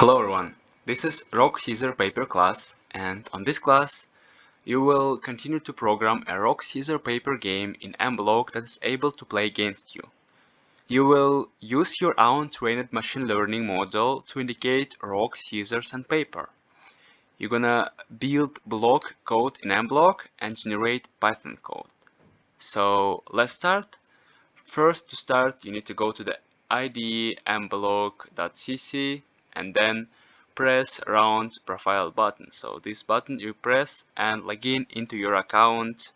Hello everyone, this is rock, scissors, paper class, and on this class you will continue to program a rock, scissors, paper game in mBlock that is able to play against you. You will use your own trained machine learning model to indicate rock, scissors, and paper. You're gonna build block code in mBlock and generate Python code. So let's start. First, to start, you need to go to the IDE mBlock.cc and then press round profile button. So this button you press and log in into your account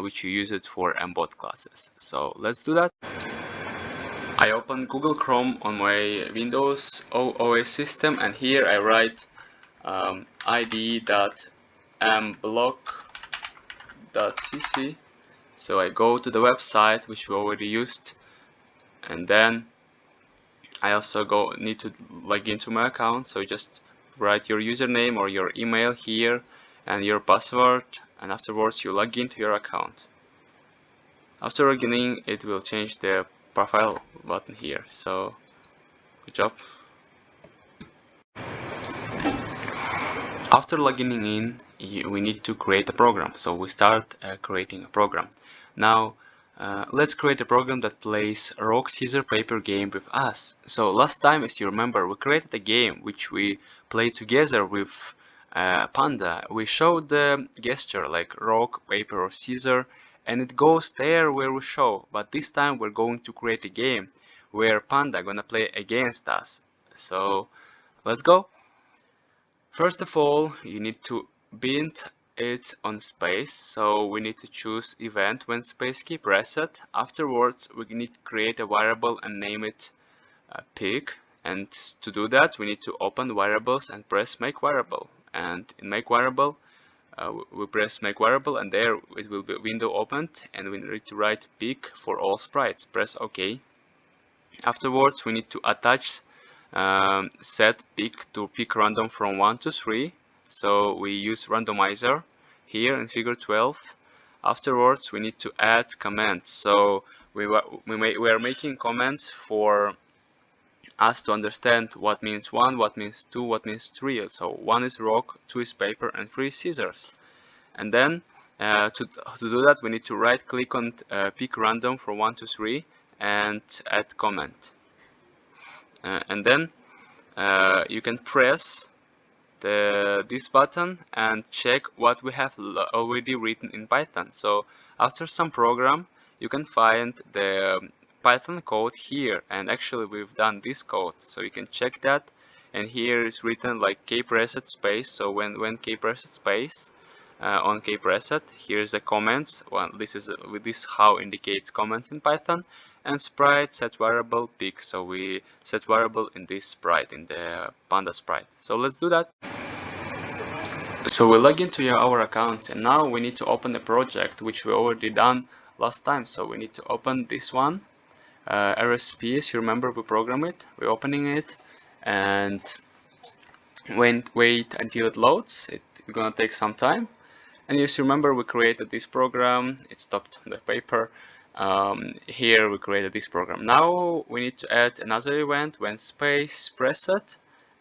which you use it for mbot classes. So let's do that. I open Google Chrome on my Windows OS system and here I write IDE.mBlock.cc. So I go to the website which we already used, and then I also need to log into my account. So just write your username or your email here and your password, and afterwards you log into your account. After logging in, it will change the profile button here. So good job. After logging in, we need to create a program. So we start creating a program. Now let's create a program that plays rock, scissors, paper game with us. So last time, as you remember, we created a game which we played together with Panda. We showed the gesture like rock, paper or scissors, and it goes there where we show. But this time we're going to create a game where Panda gonna play against us. So let's go. First of all, you need to bind it on space, so we need to choose event when space key pressed. Afterwards, we need to create a variable and name it pick, and to do that we need to open variables and press make variable, and in make variable we press make variable and there it will be a window opened and we need to write pick for all sprites. Press OK. Afterwards we need to attach set pick to pick random from 1 to 3. So we use randomizer here in figure 12. Afterwards we need to add comments. So we are making comments for us to understand what means 1, what means 2, what means 3. So 1 is rock, 2 is paper, and 3 is scissors. And then to do that we need to right click on pick random from 1 to 3 and add comment. And then you can press this button and check what we have already written in Python. So after some program you can find the Python code here, and actually we've done this code, so you can check that. And here is written like k preset space. So when k preset space on k preset, here's the comments. This is how indicates comments in Python. And sprite set variable pick, so we set variable in this sprite, in the Panda sprite. So let's do that. So we log into our account and now we need to open the project which we already done last time. So we need to open this one, RSP, as you remember we programmed it. We're opening it and wait until it loads. It's gonna take some time. And as you remember we created this program, it stopped the paper. Here we created this program. Now we need to add another event when space pressed,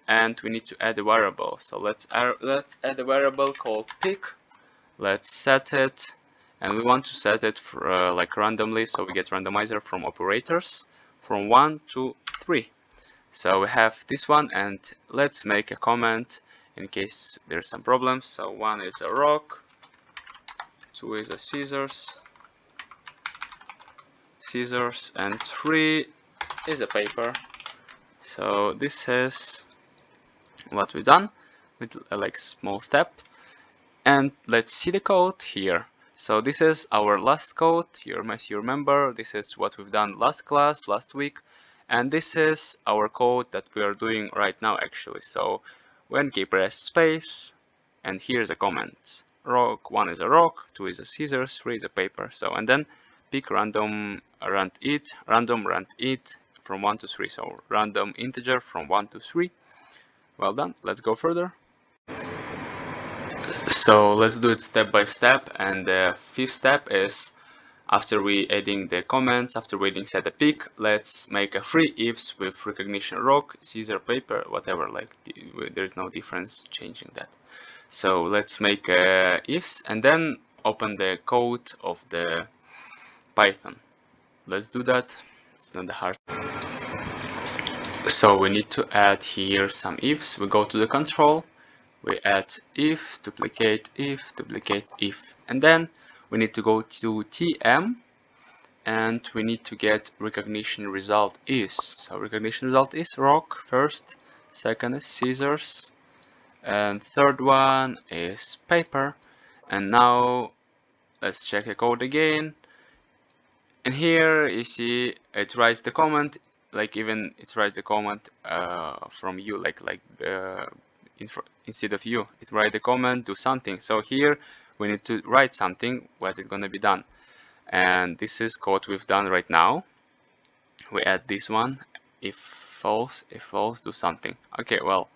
and we need to add a variable. So let's add a variable called pick. Let's set it, and we want to set it for, like randomly, so we get randomizer from operators from 1 to 3. So we have this one, and let's make a comment in case there's some problems. So 1 is a rock, 2 is a scissors, and 3 is a paper. So this is what we've done with like small step, and let's see the code here. So this is our last code here. As you remember, this is what we've done last class, last week, and this is our code that we are doing right now actually. So when k press space, and here's the comments: rock, 1 is a rock, 2 is a scissors, 3 is a paper. So and then pick random rand it from 1 to 3. So random integer from 1 to 3. Well done. Let's go further. So let's do it step by step, and the 5th step is after we adding the comments, after we adding set a pick, let's make a free ifs with recognition rock, scissor, paper, whatever. Like there's no difference changing that. So let's make ifs and then open the code of the Python. Let's do that. It's not that hard. So we need to add here some ifs. We go to the control, we add if, duplicate, if, and then we need to go to tm and we need to get recognition result is. So recognition result is rock first, second is scissors, and third one is paper. And now let's check the code again. And here you see it writes the comment, like even it writes the comment from you, like instead of you, it write the comment, do something. So here we need to write something, what is gonna be done. And this is code we've done right now. We add this one, if false, do something. Okay, well,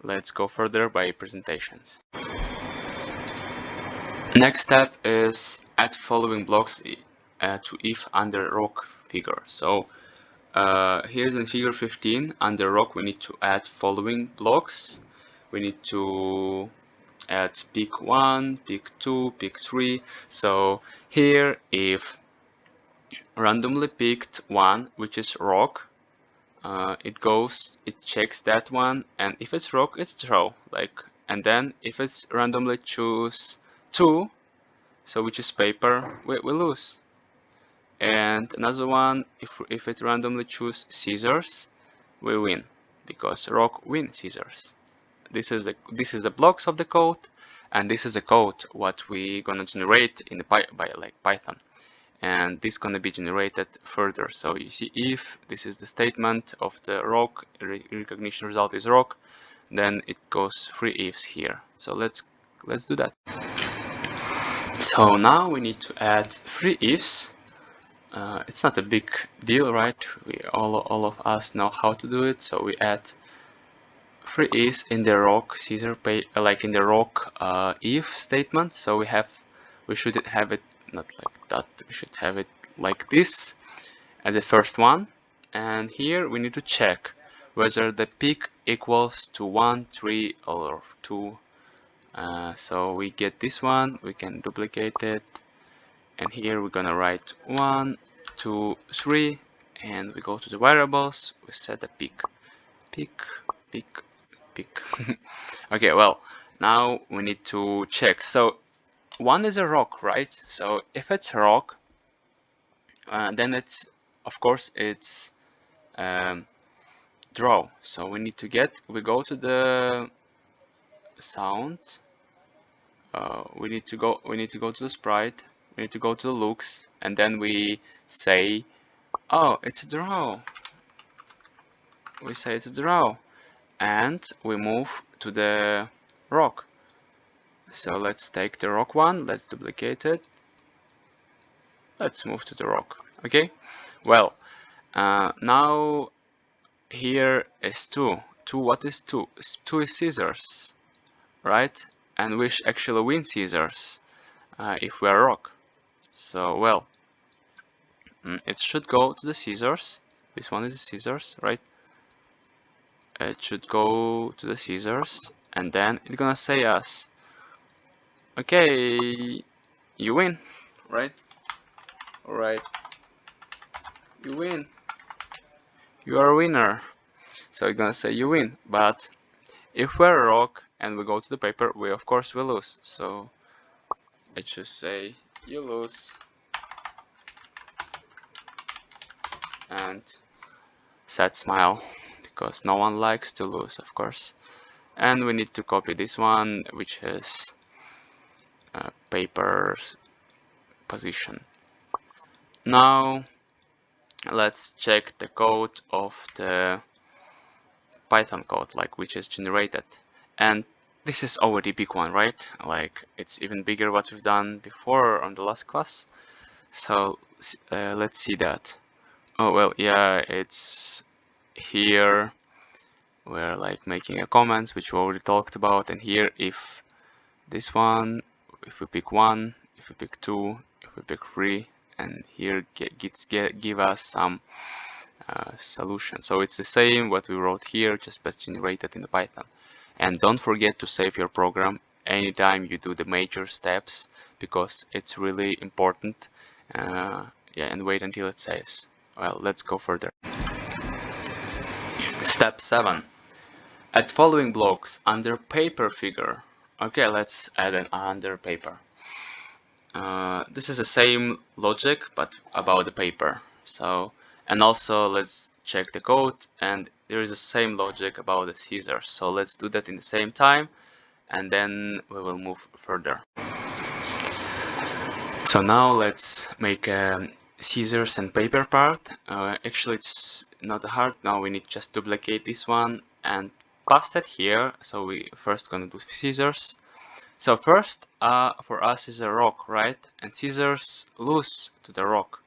let's go further by presentations. Next step is add following blocks to if under rock figure. So here's in figure 15, under rock we need to add following blocks. We need to add pick 1, pick 2, pick 3. So here if randomly picked one, which is rock, it checks that one, and if it's rock, it's throw. And then if it's randomly choose 2, so which is paper, we lose. And another one, if it randomly choose scissors, we win, because rock win scissors. This is the blocks of the code, and this is the code what we gonna generate in the Python, and this gonna be generated further. So you see, if this is the statement of the rock, recognition result is rock, then it goes 3 ifs here. So let's do that. So now we need to add 3 ifs. It's not a big deal, right? All of us know how to do it. So we add 3 ifs in the rock scissor like in the rock if statement. So we should have it not like that. We should have it like this as the first one. And here we need to check whether the pick equals to 1, 3, or 2. So we get this one. We can duplicate it. And here we're gonna write 1, 2, 3, and we go to the variables, we set a pick. Okay, well, now we need to check. So 1 is a rock, right? So if it's a rock, then it's, of course, it's draw. So we need to go to the sound. We need to go to the sprite. We need to go to the looks, and then we say, oh, it's a draw. We say it's a draw, and we move to the rock. So let's take the rock one, let's duplicate it, let's move to the rock. Okay, well, now here is 2. What is 2? 2 is scissors, right? And we actually win scissors if we are rock. So, well, it should go to the scissors. This one is the scissors, right? It should go to the scissors, and then it's gonna say us, okay, you win, right? Alright, you win. You are a winner. So it's gonna say you win. But if we're a rock and we go to the paper, we of course will lose. So it should say you lose. And sad smile, because no one likes to lose, of course. And we need to copy this one, which is paper position. Now let's check the code of the Python code, which is generated. And this is already big one, right? It's even bigger what we've done before on the last class. So let's see that. Oh, well, yeah, it's here. We're making a comments, which we already talked about. And here, if this one, if we pick 1, if we pick 2, if we pick 3, and here give us some solution. So it's the same what we wrote here, just best generated in the Python. And don't forget to save your program anytime you do the major steps, because it's really important. Yeah, and wait until it saves. Well, let's go further. Step 7. Add following blocks under paper figure. Okay, let's add an under paper. This is the same logic, but about the paper. So, and also let's check the code, and there is the same logic about the scissors. So let's do that in the same time, and then we will move further. So now let's make a scissors and paper part. Actually, it's not hard. Now we need just duplicate this one and paste it here. So we first gonna do scissors. So first, for us is a rock, right? And scissors lose to the rock.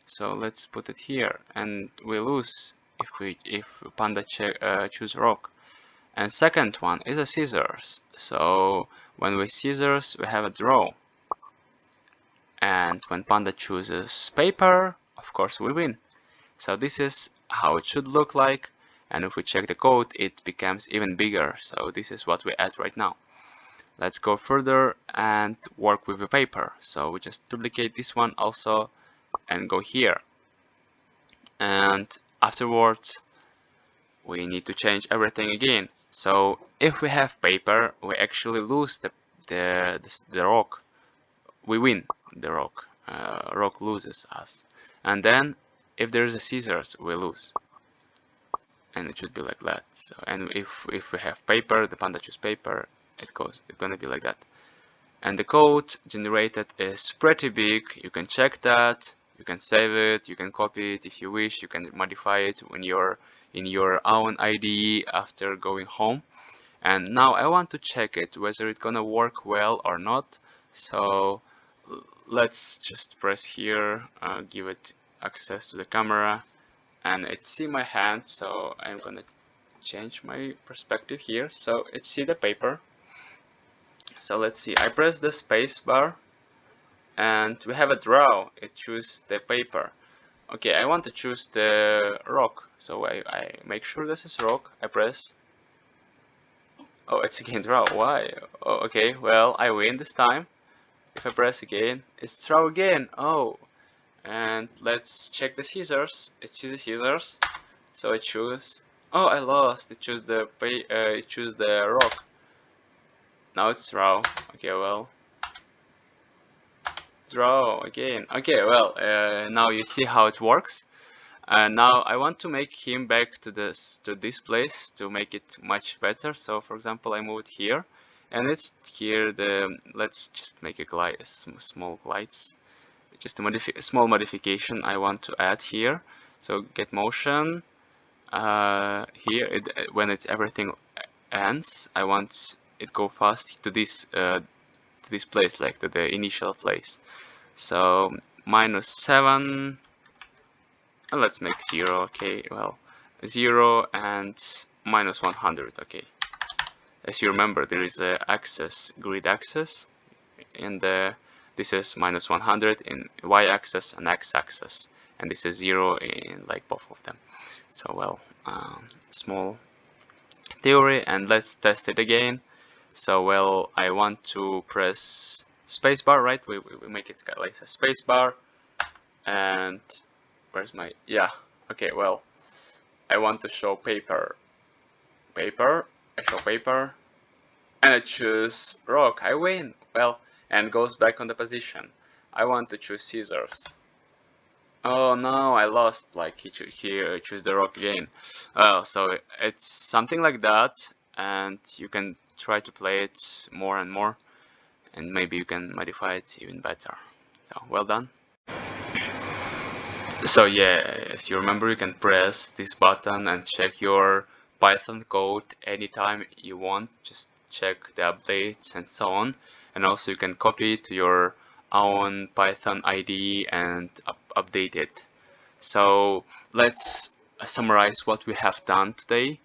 So let's put it here, and we lose if panda choose rock. And second one is a scissors. So when we scissors, we have a draw. And when panda chooses paper, of course we win. So this is how it should look like. And if we check the code, it becomes even bigger. So this is what we add right now. Let's go further and work with the paper. So we just duplicate this one also and go here. And afterwards, we need to change everything again. So if we have paper, we actually lose the rock. We win the rock. Rock loses us. And then if there is a scissors, we lose. And it should be like that. So, and if we have paper, the panda choose paper, it's gonna be like that. And the code generated is pretty big. You can check that, you can save it, you can copy it if you wish, you can modify it when you're in your own IDE after going home. And now I want to check it whether it's gonna work well or not. So let's just press here, give it access to the camera, and it see my hand. So I'm gonna change my perspective here, so it see the paper. So let's see, I press the space bar and we have a draw. It choose the paper. Okay, I want to choose the rock, so I make sure this is rock. I press. Oh, it's again draw. Why? Oh, okay, well, I win this time. If I press again, it's draw again. Oh, and let's check the scissors. It's the scissors, so I choose. Oh, I lost. It choose the rock. Now it's draw. Okay, well, draw again. Okay, well, now you see how it works. And now I want to make him back to this place to make it much better. So for example, I move it here, and it's here. Let's just make a glide, small glides. Just a small modification I want to add here. So get motion. Here, when everything ends, I want it go fast to this place, like to the initial place. So -7. Let's make 0. Okay, well, 0 and -100. Okay. As you remember, there is a grid axis, and this is -100 in y-axis and x-axis, and this is 0 in like both of them. So well, small theory, and let's test it again. So well, I want to press spacebar, right? We make it like a spacebar, and where's my, yeah, okay, well, I want to show paper, I show paper, and I choose rock. I win. Well, and goes back on the position. I want to choose scissors. Oh no, I lost. Like he choose the rock again. Well, so it's something like that, and you can try to play it more and more, and maybe you can modify it even better. So well done. So yeah, as you remember, you can press this button and check your Python code anytime you want. Just check the updates and so on. And also you can copy it to your own Python IDE and update it. So let's summarize what we have done today.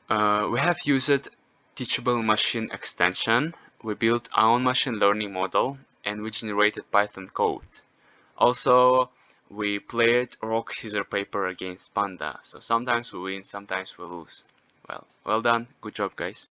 We have used Teachable Machine extension. We built our own machine learning model, and we generated Python code. Also, we played rock, scissors, paper against Panda. So sometimes we win, sometimes we lose. Well done. Good job, guys.